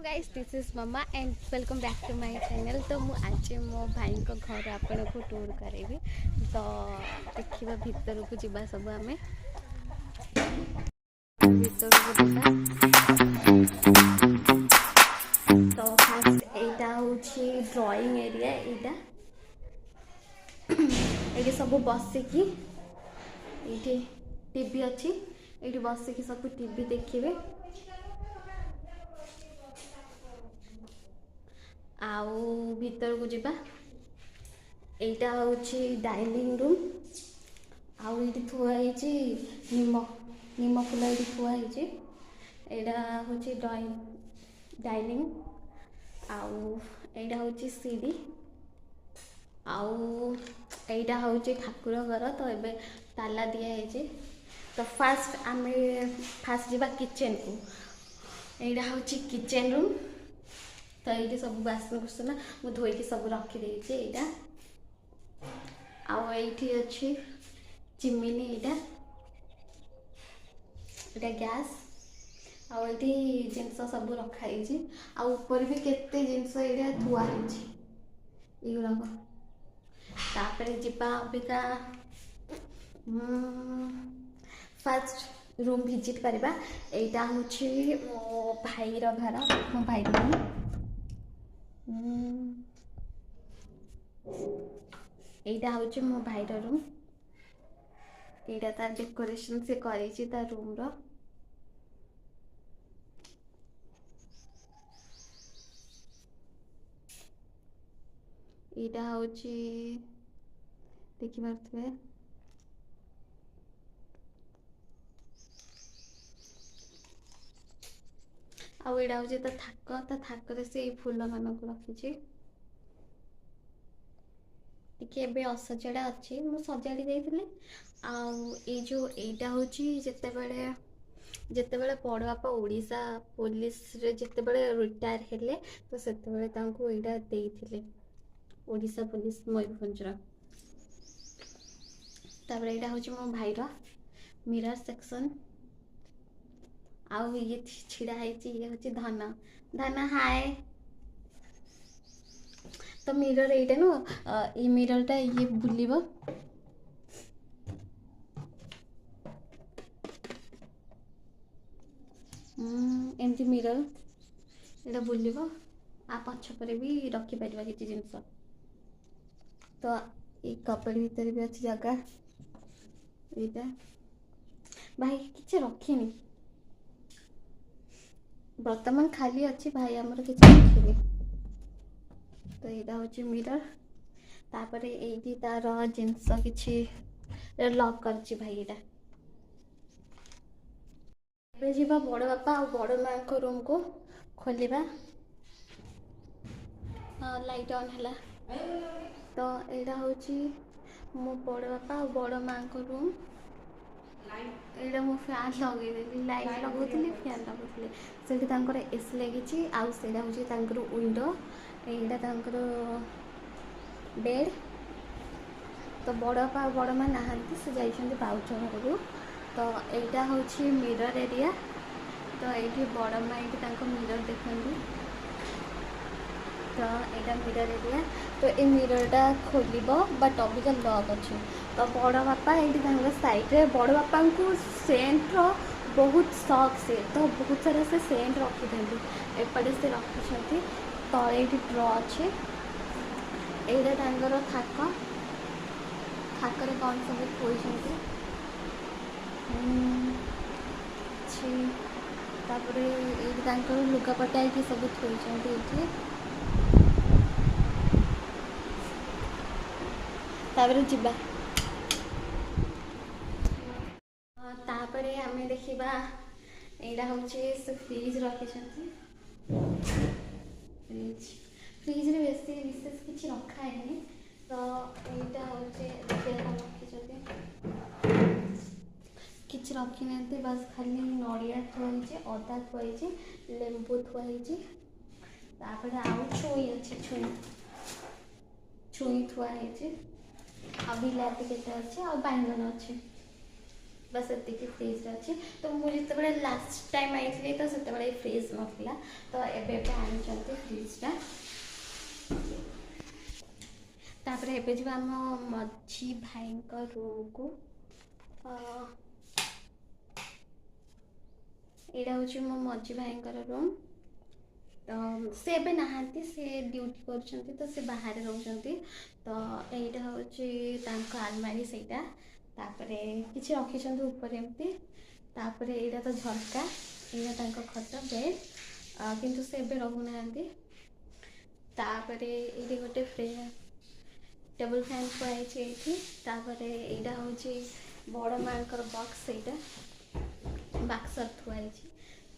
Guys this is mumma and welcome back to my channel. तो मु आज मो भाई को घर आपण को टूर करेबी। तो देखिबा भीतर को जीवा सब आमे भीतर को जीवा। तो फास्ट एटा होची ड्राइंग एरिया। एटा एटी सब बसिकी एटी टीवी अच्छी एटी बसिकी सब टीवी देखिबे। आउ भीतर को जीवा। एटा होची डाइनिंग रूम। आउ ये थुआ निम निम फुल ये थुआ यहाँ हूँ डाइनिंग। आउ एटा हूँ सीढ़ी। आउ एटा हूँ ठाकुर घर। तो ये ताला दिखाई। तो फास्ट जावा किचन को। यहाँ हूँ किचन रूम। तो ये सब बासन कुसन मुझे धोईकी सब रखीदे। यहाँ आईटी अच्छी चिमिनी। यहाँ गैस आईटी जिनस सब रखाई। आपर भी केते जिनस ये थुआई युराक। तापर जीवा अबिका फास्ट रूम विजिट करवा। यहाँ हूँ मो भाईर घर। मो भाई रूम यहाँ हूँ मो भाईर रूम। यहाँ तार डेकोरेशन से करी ता रूम रो। यहाँ हूँ देखी पारे आउ यहाँ हूँ ता थाक से फूल मानक रखी। टे असजड़ा अच्छी मुझे सजाड़ी देती। आई जो यहाँ हूँ जिते बड़े बड़ बापा ओडिशा पुलिस रे जिते बड़े रिटायर हेले तो सेते बड़े तांको एटा देइथिले ओडिशा पुलिस मयूरभंजर। तापर यहाँ हूँ मो भाईर मिरर सेक्शन। आउ ये छिड़ा है ये हूँ धन धन हाय। तो मिरर एटा नु ये मिरर टा ये बुलिबो। एमती मिरर ये बुलिबो। आ पछपरे भी रखिपर किसी जिनस। तो ये कपड़ भीतर भी अच्छी जगह। यहाँ भाई किसी रखिनी बर्तमान खाली अच्छी भाई आमर किसी रखिनी। तो यहाँ हूँ मिरर। तापर ये तार जिनस किसी लक कर भाई। यहाँ जावा बड़ बापा और बड़ माँ को रूम को खोलिबा। लाइट ऑन है। तो यहाँ हूँ मो बड़ बापा और बड़ माँ को रूम। यहाँ मो फैन लगेदेली लाइट लगोली फैन लगोली से एसी लगी। आउ से हूँ विंडो। यहाँ बेड। तो बड़ बापा और बड़ माँ नहांती से जाइछन्ति बाउच घर को। तो यहाँ हूँ मिरर एरिया। तो ये बड़ माँ ये मिरर देखते। तो यहाँ मिरर एरिया। तो ये मिररटा खोल बट अबिका लक अच्छे। तो बड़ बापा ये सैड्रे बड़ बापा को सेंटर बहुत शौक से तो बहुत सारा से सेंट रखी था एपटे से रखी। तले ये ड्र अच्छे। यहाँ थाक थाकर कौन सब थोड़ी लुगापटा ये सब थोड़ी। तापर जीवा तापर आम देखा। यहाँ हूँ फ्रिज रखी। फ्रिज रे बेसी विशेष किसी रखाएनि। तो यहाँ हूँ रखी किसी रखी ना बस खाली नड़िया थुआई अदा थुआई लेंबू थुआई। तापर आउ छुई अच्छे छुई थुआई। आ बिलाती केते अच्छे आ बैंगन अच्छे बस एतिकी फ्रिज अच्छी। तो मुझे जिते लास्ट टाइम आई तो से फ्रिज नाला तो एवं आनी फ्रिजटा तापर एवं जी आम मझी भाई रूम को यहाँ हूँ मो मझी भाई रूम तो से एबे नहांती से ड्यूटी कर तो से बाहर रोचंती तो यहाँ हूँ आलमारी सेटा तापरे किसी रखी ऊपर एमती तापरे यहाँ तो झरका यहाँ खट बेड किंतु से एबे रहूना तापरे ये गोटे टेबल फैन थुआई तापरे यहाँ हूँ बड़ माँ बक्स यहाँ बाक्सर थुआई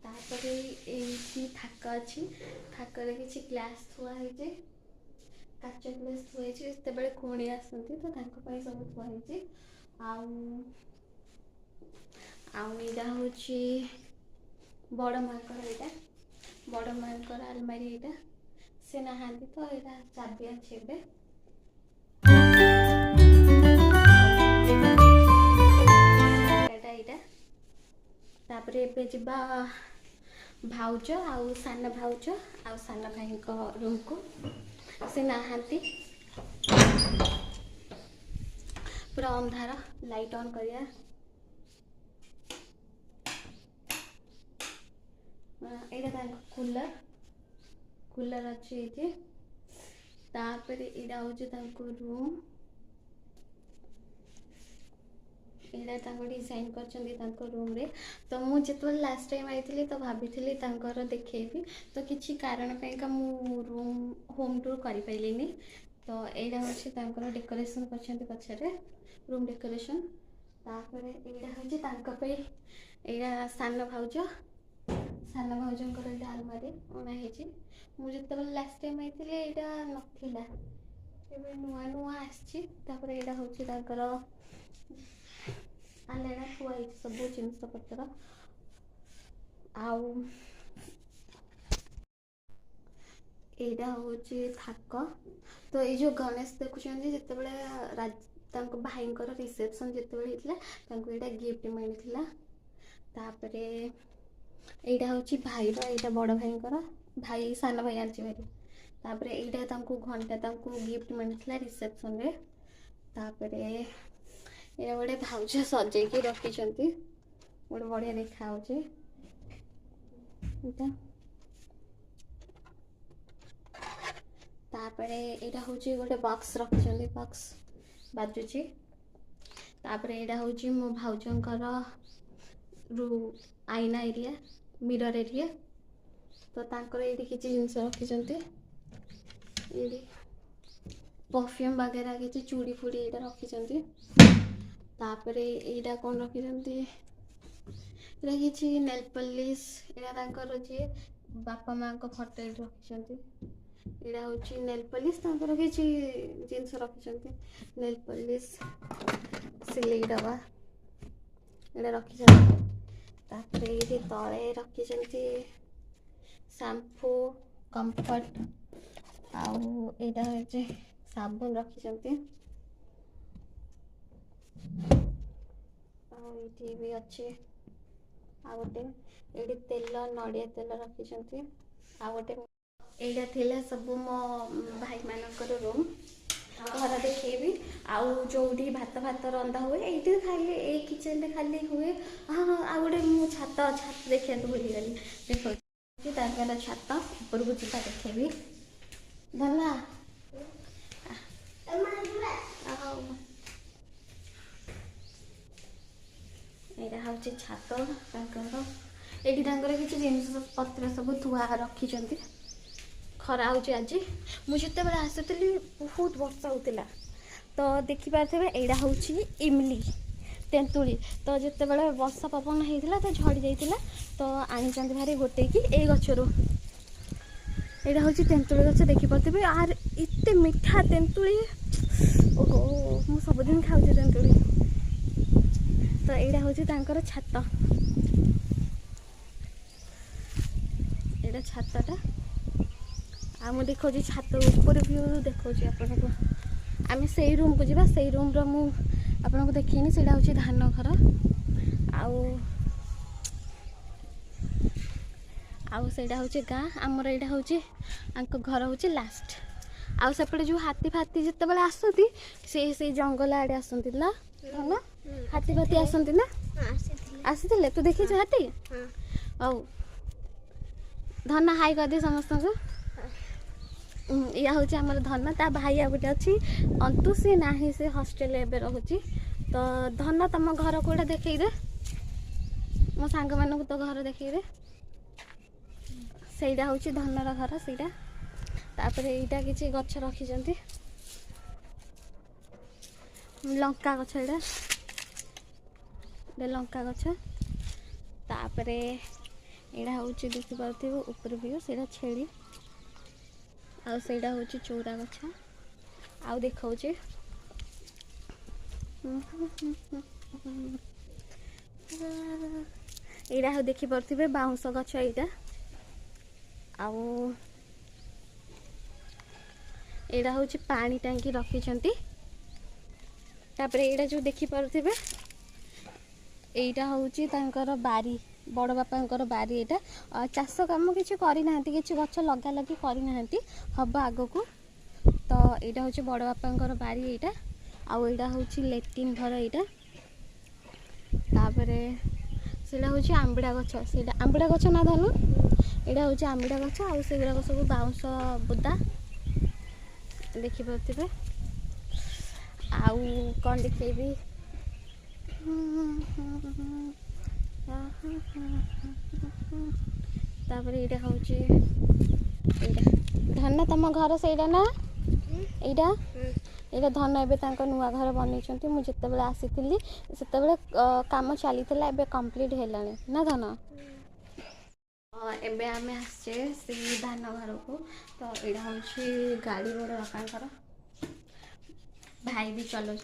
तापरे ये थाक अच्छी थाकर किसी ग्लास थुआई काच ग्लास थुआई से खुणी आसती तो सब थुआई यहाँ हूँ बड़ माँ यहाँ बड़ माँ आलमारी यहाँ से नहांती तो यहाँ चाबी अच्छे तापरे एबे जिबा भाउज आउ सान भाउज आउ सान भाई रूम को से नहांती पूरा अंधार लाइट ऑन करिया यहाँ कूलर कूलर अच्छी ये तापरे यहाँ हूँ रूम यहाँ डिजाइन कर रूम रे तो मुझे लास्ट टाइम आई तो भाभी देखेबी तो किसी कारण का मु रूम होम टूर कर पाइलिनी तो यहाँ हूँ डेकोरेशन कर पछरे रूम डेकोरेशन तापर यहाँ हूँ यहाँ सान भाउज आलमारी अणाई मुझे लास्ट टाइम आई यहाँ नाला नुआ नुआ आसपर यहाँ हूँ आलेना थुआई सब जिनस पतर यहाँ हूँ थाक तो ये जो गणेश देखुं जिते भाई रिसेप्शन जिते होता गिफ्ट मिलता तापरे यहाँ हूँ भाई यहाँ बड़ भाई भाई सान भाई आनी भाई तापरे यहाँ घंटा गिफ्ट मिलता रिसेप्शन रे तापरे यहाँ गोटे भाउज सजेकी रखिंट गोटे बढ़िया देखा तापरे यहाँ हूँ गोटे बॉक्स रखिंट बॉक्स बाजुची तापरे यहाँ हूँ मो भाउजंकर आईना एरिया मिरर एरिया तो तांकर ये किसी जिनस रखिंट परफ्यूम वगैरह किसी चूड़ी फुड़ी यहाँ रखिंट तापरे यहाँ कौन रखिंट किसी नेल पॉलिश यहाँ जी बापा माँ को फोटो रखिंट यहाँ हूँ नेल पॉलिश किसी जिनस रखिंट नेल पॉलिश सिलाई डबा यहाँ रखिंट तापरे ये तले रखिंट शैम्पू कंफर्ट आउ यहाँ हूँ साबुन रखिंट ये भी अच्छे आ गोटे ये तेल नड़िया तेल रखिंट आ गोटे यहाँ थिला सब मो भाई मानकर रूम घर देखेबी आउ जो भात भात रंधा हुए ये खाली ये किचन खाली हुए हाँ आ गोटे मु छात छात देखा भूलीगली देख छात ऊपर को जीवा देखेबी धला यहाँ हूँ छात ये किसी जिनस पत्र सब थुआ रखिंट खरा हो आज मुझे आसुली बहुत वर्षा होता तो देखिपारे यहाँ हूँ इमली तेंतुली तो जिते वर्षा पवन होता तो झड़ी जाता तो आनी भारी गोटे कि ये गचर यहाँ हूँ तेंतुली गच देखिपे आर एत मीठा तेंतुली ओहो मु सबुदिन खाऊँ तेंतुली तो यहाँ हूँ छात यहाँ छातटा आ मु देखो छात ऊपर व्यू देखो आपन को आम से रूम को जा से रूम रो आपको देखनी से हूँ धान घर आउ आउ सेटा होची गाँ आमर एटा होची आंक घर होची लास्ट आउ सेपटे जो हाथी फाती जिते बेले आसती से जंगल आड़े आसती ना ना हाथी फाती आसती ना आसी तू देखी हाथी औ धना हाई कर दे समस्त को या हूँ आमर धन ता भाई आ गए अच्छी अंतु सी ना से हस्टेल एवं रोचे तो धन तुम घर कौटा देखई दे मो सांग मान तो घर देखई दे सेटा हूँ धनर घर सेटा तापर यहाँ किसी गछ रखी लंका गछ एटा लंका गछ तापर यहाँ हूँ देखिपे ऊपर व्यू से छेली आउ सेटा हूँ चौरा गछ आउ देखा यहाँ हूँ देखिपे बाउंश गछ यहाँ आउ एटा हूँ पानी टांकी रखी तापर यहाँ जो देखिपे यहाँ हूँ बारी बड़ बापा बारी यहाँ चाष कम किसी करना कि गच लगा लगी करना हम आग को तो यहाँ हूँ बड़ बापा बारी यहाँ आउ यहाँ हूँ लेट्रिन घर यहाँ तापर से आंबिड़ा गछ से आंबिड़ा गछ ना धनु यहाँ हूँ आंबिड़ा गछ आउ से गुड़ाक सब बाउंश बुदा देखिपे आउ कौन देखेबी तापर यहाँ हूँ धन तुम घर से ना यहाँ यहाँ धन एवं नुआ घर बनई मुझे जिते आसी से कम चली कम्प्लीट है ना धन एबे आम आसे से धान घर को तो यहाँ हूँ गाड़ी बड़ बापा भाई भी चलाऊँ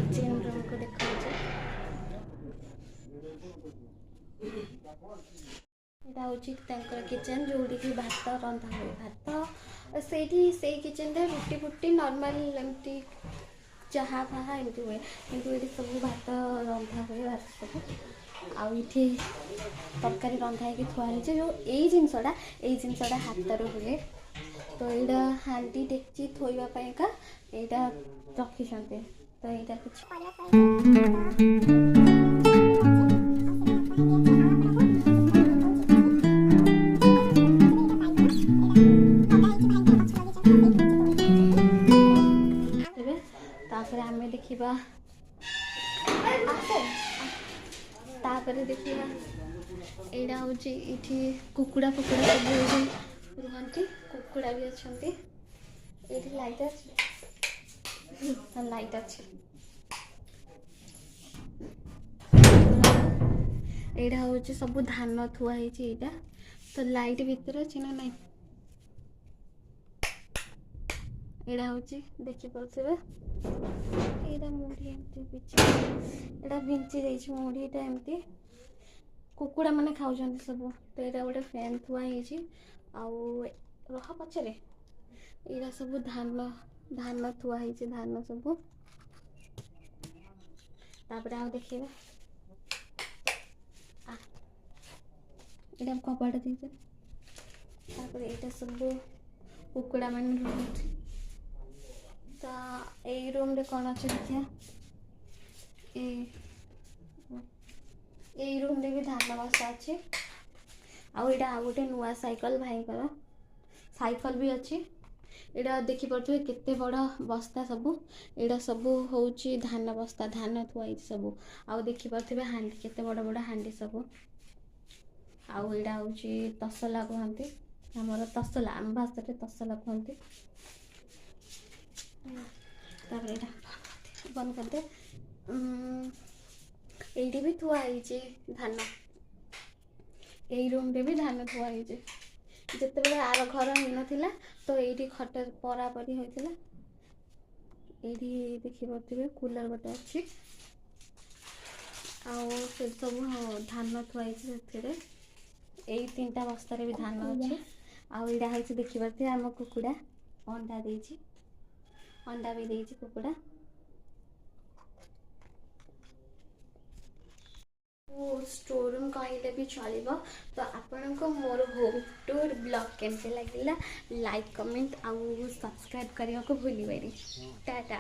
किचन रूम को देखा यहाँ हूँ किचन जो भात रंधा हुए भात से किचन रे रुटी फुटी नॉर्मल एमती चाहा फाहा एमती हुए किंतु ये सब भात रंधा हुए भात सब आठी तरकारी रंधा हो थुआई जो यही जिनसटा हाथ हुए तो यहाँ हांडी डेक्ची थोइबापा यहाँ रखी तो यहाँ तापर आम देखा तापर देखा यहाँ हूँ ये कुकुड़ा फुकुड़ा सब रुहती कुकुड़ा भी अच्छा ये लाइट अच्छे लाइट अच्छे यहाँ हूँ सब धान थुआई यहाँ तो लाइट भीतर अच्छे ना नाई यहाँ हूँ देखिपे यहाँ मुढ़ी एमती यहाँ भिंची जाइए मुढ़ीटा एमती कुकुड़ा मैंने खाऊँ सब तो यहाँ गोटे फैन थुआई आउ रह पचरे यहाँ सब धान धान थुआई धान सब तापर आ देखिए यहाँ कबाड़ दीजिए तापर यहाँ सब कुकुड़ा मान रोचे तो यही रूम रे कौन अच्छे देखिए यही रूम रे भी धान बसा अच्छे आउ यहाँ गोटे नुआ साइकल भाई साइकल भी अच्छी यहाँ देखिपे केते बड़ बस्ता सब यहाँ सब हूँ धान बस्ता धान थुआई सब आउ देखिपे हांडी केते बड़ बड़ हांडी सब आउ यहाँ हूँ तसला कहते आमर तसला आम भाषा तसला कहते बंद करदे ये भी थुआई धान यही रूम रे भी धान थुआई जिते बड़े आर घर होना तो ये खट परापरी होता ये देखिपे कूलर गोटे अच्छी आउ से सब धान थुआई यही 3टा बस्तार भी धान अच्छे आउ यहाँ हूँ देखिपे आम कुकुड़ा अंडा अंडा भी देती कुकुड़ा स्टोर रूम कहले भी चलो। तो आपण को मोर होम टूर ब्लॉग केमती लगे लाइक कमेंट आउ सब्सक्राइब करने को भूल टाटा।